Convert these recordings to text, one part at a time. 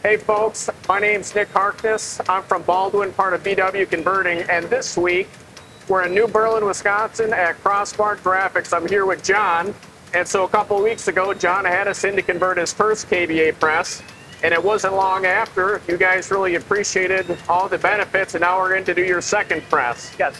Hey folks, my name's Nick Harkness. I'm from Baldwin, part of BW Converting, and this week we're in New Berlin, Wisconsin at Crossmark Graphics. I'm here with John, and so a couple of weeks ago, John had us in to convert his first KVA press, and it wasn't long after. You guys really appreciated all the benefits, and now we're going to do your second press. Yes.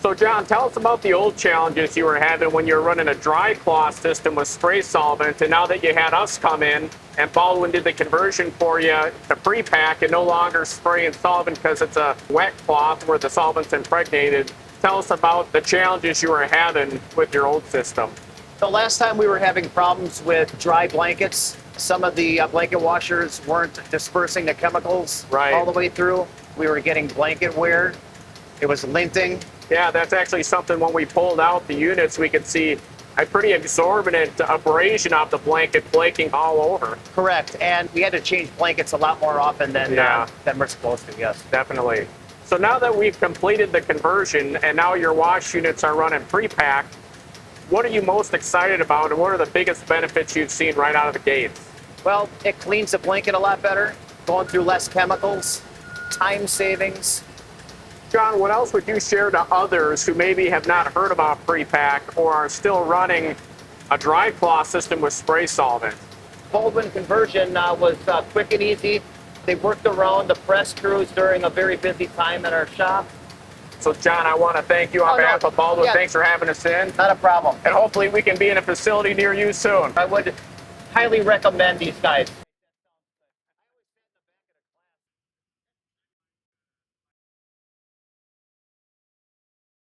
So John, tell us about the old challenges you were having when you were running a dry cloth system with spray solvent, and now that you had us come in and Baldwin did the conversion for you to PREPAC and no longer spraying solvent because it's a wet cloth where the solvent's impregnated. Tell us about the challenges you were having with your old system. The last time we were having problems with dry blankets, some of the blanket washers weren't dispersing the chemicals all the way through. We were getting blanket wear. It was linting. Yeah, that's actually something when we pulled out the units, we could see a pretty exorbitant abrasion of the blanket flaking all over. Correct, and we had to change blankets a lot more often than we're supposed to, yes. Definitely. So now that we've completed the conversion and now your wash units are running PREPAC, what are you most excited about and what are the biggest benefits you've seen right out of the gates? Well, it cleans the blanket a lot better, going through less chemicals, time savings. John, what else would you share to others who maybe have not heard about PREPAC or are still running a dry cloth system with spray solvent? Baldwin conversion was quick and easy. They worked around the press crews during a very busy time in our shop. So John, I want to thank you on behalf of Baldwin. Yeah. Thanks for having us in. Not a problem. And hopefully we can be in a facility near you soon. I would highly recommend these guys.